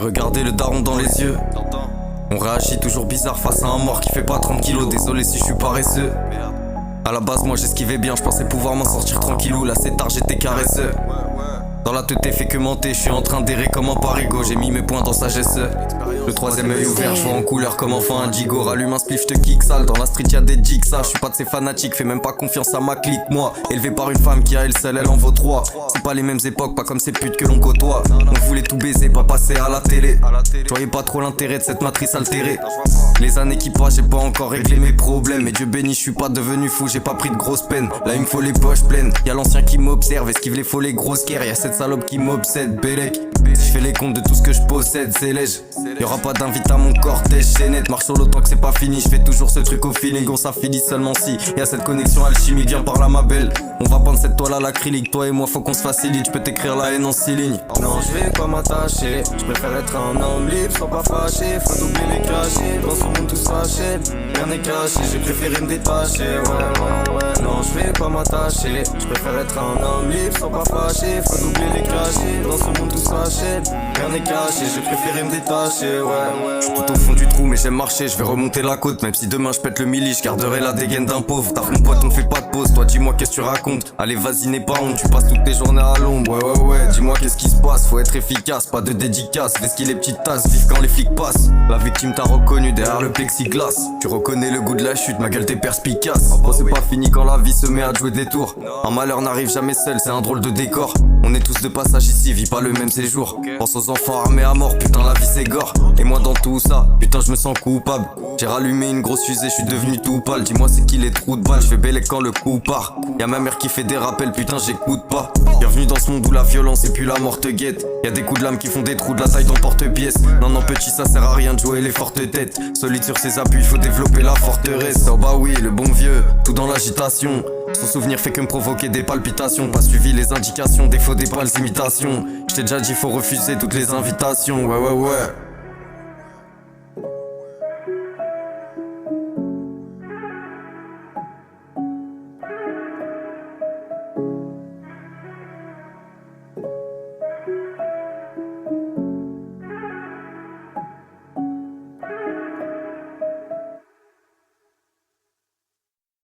regarder le daron dans les yeux. On réagit toujours bizarre face à un mort qui fait pas 30 kilos. Désolé si je suis paresseux. À la base moi j'esquivais bien, je pensais pouvoir m'en sortir tranquillou. Là c'est tard, j'étais caresseux. Dans la tête fait que monter, je suis en train d'errer comme un parigo. J'ai mis mes points dans sagesse. Le troisième œil ouvert, je vois en couleur comme enfant indigo. Rallume un spliff, je te kick sale. Dans la street y'a des jigs, ça. Je suis pas de ces fanatiques, fais même pas confiance à ma clique. Moi, élevé par une femme qui a elle seule, elle en vaut trois. C'est pas les mêmes époques, pas comme ces putes que l'on côtoie. On voulait tout baiser, pas passer à la télé. Je voyais pas trop l'intérêt de cette matrice altérée. Les années qui passent, j'ai pas encore réglé mes problèmes. Mais Dieu béni, je suis pas devenu fou, j'ai pas pris de grosses peines. Là il me faut les poches pleines. Y'a l'ancien qui m'observe, esquive les folies grosses guerres. Y'a cette salope qui m'obsède, Bélec. Si je fais les comptes de tout ce que je possède, c'est léger. Y'aura pas d'invite à mon cortège, c'est net. Marche sur l'autre tant que c'est pas fini, je fais toujours ce truc au feeling. On s'affilie seulement si y'a cette connexion alchimique. Viens par là ma belle, on va prendre cette toile à l'acrylique. Toi et moi faut qu'on se facilite, je peux t'écrire la haine en 6 lignes. Non je vais pas m'attacher, je préfère être un homme libre, sois pas fâché. Faut doubler les cachets, dans ce monde tout s'achète. Rien n'est caché, j'ai préféré me détacher. Ouais, non je vais pas m'attacher, je préfère être un homme libre, sois pas fâché. Faut doubler les cachets, dans ce monde tout s'achète. Rien n'est caché, j'ai préféré me détacher. Je suis tout au fond du trou mais j'aime marcher, je vais remonter la côte. Même si demain je pète le milli, je garderai la dégaine d'un pauvre. T'as mon pote, on fait pas de pause, toi dis-moi qu'est-ce que tu racontes. Allez vas-y n'aie pas honte, tu passes toutes tes journées à l'ombre. Ouais, dis-moi qu'est-ce qui se passe, faut être efficace, pas de dédicace. Vesquille les petites tasses, vive quand les flics passent. La victime t'a reconnu derrière le plexiglas. Tu reconnais le goût de la chute, ma gueule t'es perspicace. Oh c'est pas fini quand la vie se met à jouer des tours. Un malheur n'arrive jamais seul, c'est un drôle de décor. On est tous de passage ici, vis pas le même séjour. Pense aux enfants armés à mort, putain la vie c'est gore. Et moi dans tout ça, putain je me sens coupable. J'ai rallumé une grosse fusée, je suis devenu tout pâle. Dis-moi c'est qui les trous de balles, je fais bélec quand le coup part. Y'a ma mère qui fait des rappels, putain j'écoute pas. Bienvenue dans ce monde où la violence et puis la mort te guette. Y'a des coups de lame qui font des trous de la taille dans porte-pièce. Non petit ça sert à rien de jouer les fortes têtes. Solide sur ses appuis, faut développer la forteresse. Oh bah oui, le bon vieux, tout dans l'agitation. Son souvenir fait que me provoquer des palpitations. Pas suivi les indications, défaut des pâles imitations. J't'ai déjà dit faut refuser toutes les invitations. Ouais